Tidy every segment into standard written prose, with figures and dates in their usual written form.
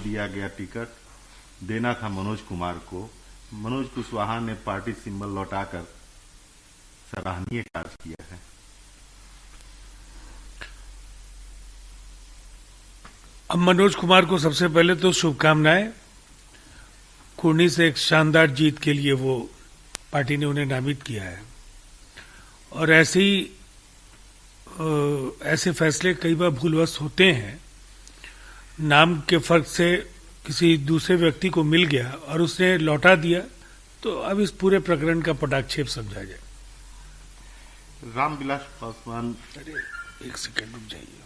दिया गया टिकट देना था मनोज कुमार को। मनोज कुशवाहा ने पार्टी सिंबल लौटाकर सराहनीय कार्य किया है। अब मनोज कुमार को सबसे पहले तो शुभकामनाएं। कुर्नी से एक शानदार जीत के लिए वो पार्टी ने उन्हें नामित किया है और ऐसे फैसले कई बार भूलवश होते हैं। नाम के फर्क से किसी दूसरे व्यक्ति को मिल गया और उसने लौटा दिया, तो अब इस पूरे प्रकरण का पटाक्षेप समझा जाए। रामविलास पासवान, अरे एक सेकंड रुक जाइए।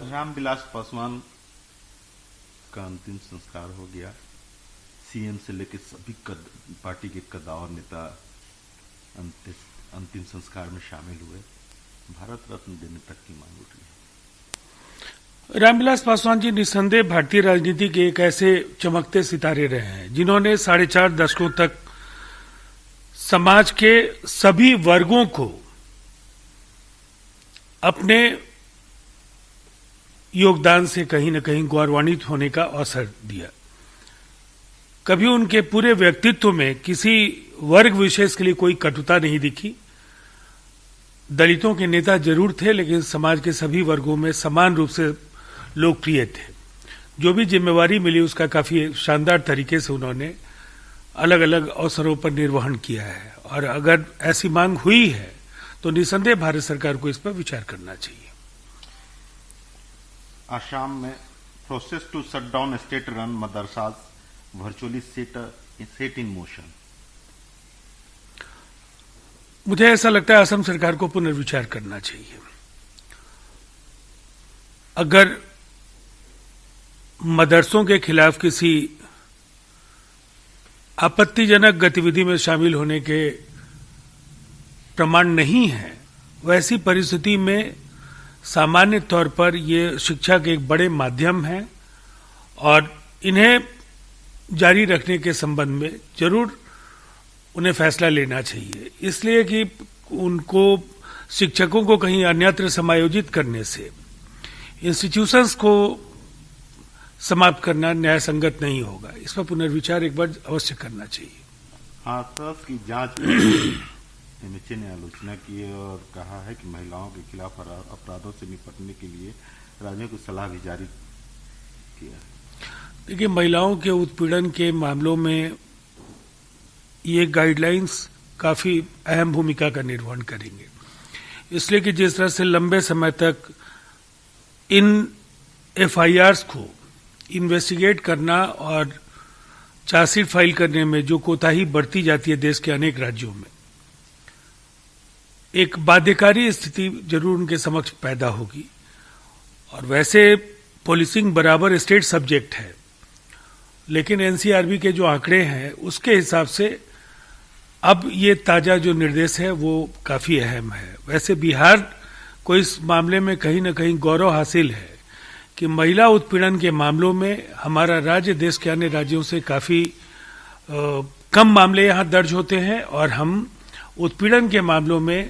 रामविलास पासवान का अंतिम संस्कार हो गया। सीएम से लेकर सभी पार्टी के कद्दावर नेता अंतिम संस्कार में शामिल हुए। भारत रत्न देने तक की मांग उठी है। रामविलास पासवान जी निस्संदेह भारतीय राजनीति के एक ऐसे चमकते सितारे रहे हैं जिन्होंने 4.5 दशकों तक समाज के सभी वर्गों को अपने योगदान से कहीं न कहीं गौरवान्वित होने का अवसर दिया। कभी उनके पूरे व्यक्तित्व में किसी वर्ग विशेष के लिए कोई कटुता नहीं दिखी। दलितों के नेता जरूर थे, लेकिन समाज के सभी वर्गों में समान रूप से लोकप्रिय थे। जो भी जिम्मेवारी मिली उसका काफी शानदार तरीके से उन्होंने अलग अलग अवसरों पर निर्वहन किया है और अगर ऐसी मांग हुई है तो निसंदेह भारत सरकार को इस पर विचार करना चाहिए। आसाम में process to shut down state run madrasas virtually set in motion. मुझे ऐसा लगता है असम सरकार को पुनर्विचार करना चाहिए। अगर मदरसों के खिलाफ किसी आपत्तिजनक गतिविधि में शामिल होने के प्रमाण नहीं है, वैसी परिस्थिति में सामान्य तौर पर ये शिक्षा के एक बड़े माध्यम है और इन्हें जारी रखने के संबंध में जरूर उन्हें फैसला लेना चाहिए, इसलिए कि उनको शिक्षकों को कहीं अन्यत्र समायोजित करने से इंस्टीट्यूशंस को समाप्त करना न्याय संगत नहीं होगा। इस पर पुनर्विचार एक बार अवश्य करना चाहिए। हाथरस की जांच एमएचए ने आलोचना की है और कहा है कि महिलाओं के खिलाफ अपराधों से निपटने के लिए राज्यों को सलाह भी जारी किया है। देखिए, महिलाओं के उत्पीड़न के मामलों में ये गाइडलाइंस काफी अहम भूमिका का निर्वहन करेंगे, इसलिए कि जिस तरह से लंबे समय तक इन एफआईआर्स को इन्वेस्टिगेट करना और चार्जशीट फाइल करने में जो कोताही बरती जाती है देश के अनेक राज्यों में, एक बाध्यकारी स्थिति जरूर उनके समक्ष पैदा होगी। और वैसे पुलिसिंग बराबर स्टेट सब्जेक्ट है, लेकिन एनसीआरबी के जो आंकड़े हैं उसके हिसाब से अब ये ताजा जो निर्देश है वो काफी अहम है। वैसे बिहार को इस मामले में कहीं न कहीं गौरव हासिल है कि महिला उत्पीड़न के मामलों में हमारा राज्य देश के अन्य राज्यों से काफी कम मामले यहां दर्ज होते हैं और हम उत्पीड़न के मामलों में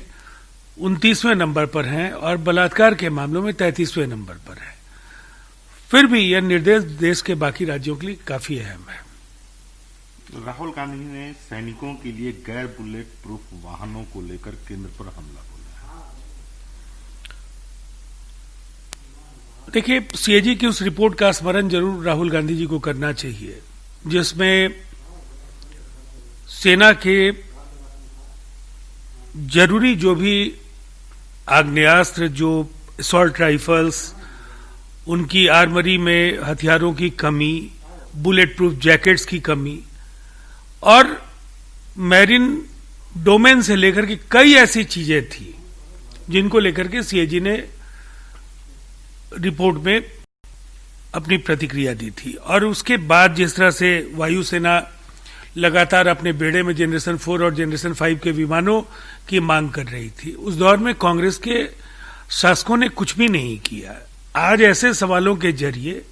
29वें नंबर पर हैं और बलात्कार के मामलों में 33वें नंबर पर हैं। फिर भी यह निर्देश देश के बाकी राज्यों के लिए काफी अहम है। राहुल गांधी ने सैनिकों के लिए गैर बुलेट प्रूफ वाहनों को लेकर केंद्र पर हमला बोला है। देखिए, सीएजी की उस रिपोर्ट का स्मरण जरूर राहुल गांधी जी को करना चाहिए जिसमें सेना के जरूरी जो भी आग्नेयास्त्र, जो असॉल्ट राइफल्स, उनकी आर्मरी में हथियारों की कमी, बुलेट प्रूफ जैकेट्स की कमी और मैरीन डोमेन से लेकर के कई ऐसी चीजें थी जिनको लेकर के सीएजी ने रिपोर्ट में अपनी प्रतिक्रिया दी थी। और उसके बाद जिस तरह से वायुसेना लगातार अपने बेड़े में जनरेशन 4 और जनरेशन 5 के विमानों की मांग कर रही थी, उस दौर में कांग्रेस के शासकों ने कुछ भी नहीं किया। आज ऐसे सवालों के जरिए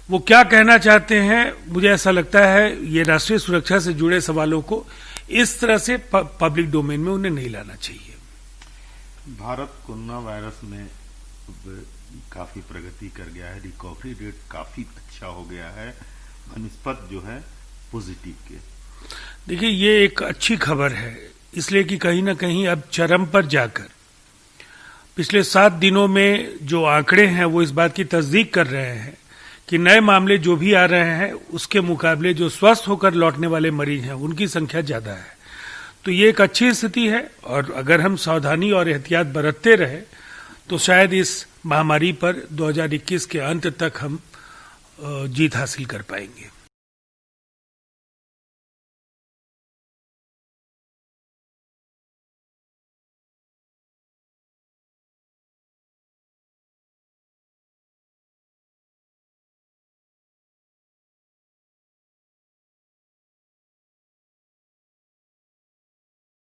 वो क्या कहना चाहते हैं, मुझे ऐसा लगता है ये राष्ट्रीय सुरक्षा से जुड़े सवालों को इस तरह से पब्लिक डोमेन में उन्हें नहीं लाना चाहिए। भारत कोरोना वायरस में काफी प्रगति कर गया है, रिकवरी रेट काफी अच्छा हो गया है बनिस्पत जो है पॉजिटिव के। देखिए, ये एक अच्छी खबर है, इसलिए कि कहीं ना कहीं अब चरम पर जाकर पिछले 7 दिनों में जो आंकड़े हैं वो इस बात की तस्दीक कर रहे हैं कि नए मामले जो भी आ रहे हैं उसके मुकाबले जो स्वस्थ होकर लौटने वाले मरीज हैं उनकी संख्या ज्यादा है। तो ये एक अच्छी स्थिति है, और अगर हम सावधानी और एहतियात बरतते रहे तो शायद इस महामारी पर 2021 के अंत तक हम जीत हासिल कर पाएंगे।